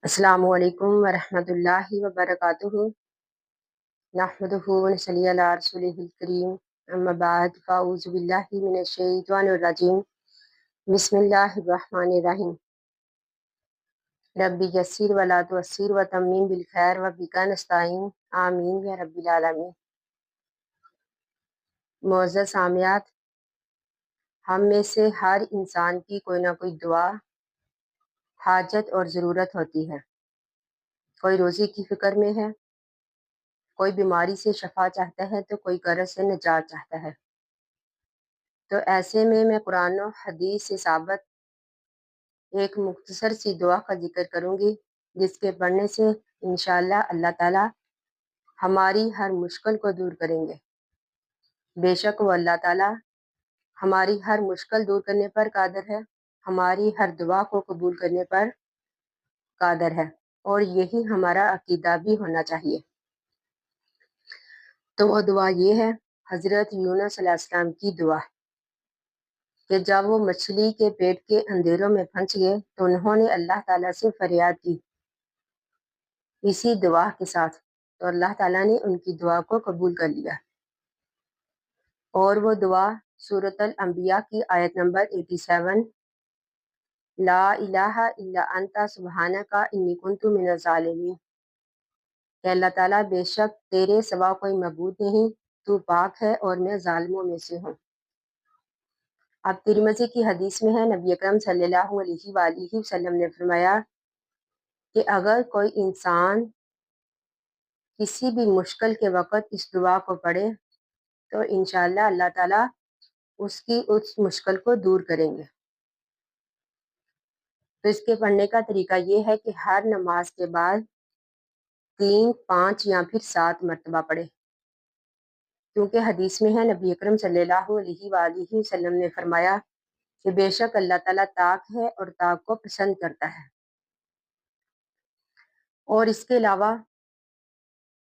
السلام علیکم ورحمۃ اللہ وبرکاتہ نحمدہ ونصلی علی رسولہ الکریم اما بعد فاعوذ باللہ من الشیطان الرجیم بسم اللہ الرحمن الرحیم ربی یسر ولا تعسر وتمم بالخیر وبک نستعین آمین یا رب العالمین۔ معزز سامعات، ہم میں سے ہر انسان کی کوئی نہ کوئی دعا، حاجت اور ضرورت ہوتی ہے۔ کوئی روزی کی فکر میں ہے، کوئی بیماری سے شفا چاہتا ہے تو کوئی قرض سے نجات چاہتا ہے۔ تو ایسے میں قرآن و حدیث سے ثابت ایک مختصر سی دعا کا ذکر کروں گی، جس کے پڑھنے سے انشاءاللہ اللہ تعالی ہماری ہر مشکل کو دور کریں گے۔ بے شک وہ اللہ تعالی ہماری ہر مشکل دور کرنے پر قادر ہے، ہماری ہر دعا کو قبول کرنے پر قادر ہے، اور یہی ہمارا عقیدہ بھی ہونا چاہیے۔ تو وہ دعا یہ ہے، حضرت یونس علیہ السلام کی دعا، کہ جب وہ مچھلی کے پیٹ کے اندھیروں میں پھنس گئے تو انہوں نے اللہ تعالیٰ سے فریاد کی اسی دعا کے ساتھ، تو اللہ تعالیٰ نے ان کی دعا کو قبول کر لیا۔ اور وہ دعا سورۃ الانبیاء کی آیت نمبر 87، لا الہ الا انت سبحانک انی کنت من الظالمین، کہ اللہ تعالیٰ بے شک تیرے سوا کوئی معبود نہیں، تو پاک ہے اور میں ظالموں میں سے ہوں۔ اب ترمذی کی حدیث میں ہے، نبی اکرم صلی اللہ علیہ وآلہ وسلم نے فرمایا کہ اگر کوئی انسان کسی بھی مشکل کے وقت اس دعا کو پڑھے تو انشاءاللہ اللہ تعالیٰ اس کی اس مشکل کو دور کریں گے۔ تو اس کے پڑھنے کا طریقہ یہ ہے کہ ہر نماز کے بعد 3، 5 یا پھر 7 مرتبہ پڑھے، کیونکہ حدیث میں ہے، نبی اکرم صلی اللہ علیہ وآلہ وسلم نے فرمایا کہ بے شک اللہ تعالیٰ طاق ہے اور طاق کو پسند کرتا ہے۔ اور اس کے علاوہ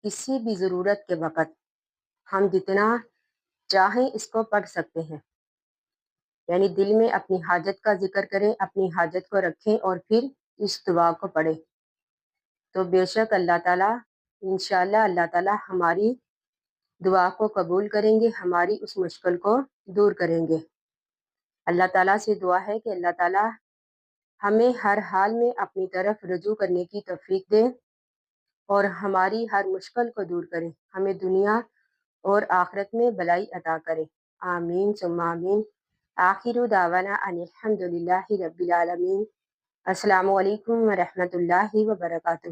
کسی بھی ضرورت کے وقت ہم جتنا چاہیں اس کو پڑھ سکتے ہیں، یعنی دل میں اپنی حاجت کا ذکر کریں، اپنی حاجت کو رکھیں اور پھر اس دعا کو پڑھیں، تو بے شک اللہ تعالیٰ انشاءاللہ اللہ تعالیٰ ہماری دعا کو قبول کریں گے، ہماری اس مشکل کو دور کریں گے۔ اللہ تعالیٰ سے دعا ہے کہ اللہ تعالیٰ ہمیں ہر حال میں اپنی طرف رجوع کرنے کی توفیق دے اور ہماری ہر مشکل کو دور کرے، ہمیں دنیا اور آخرت میں بھلائی عطا کرے، آمین ثم آمین۔ آخر دعوانا ان الحمد للہ رب العالمین۔ السلام علیکم ورحمۃ اللہ وبرکاتہ۔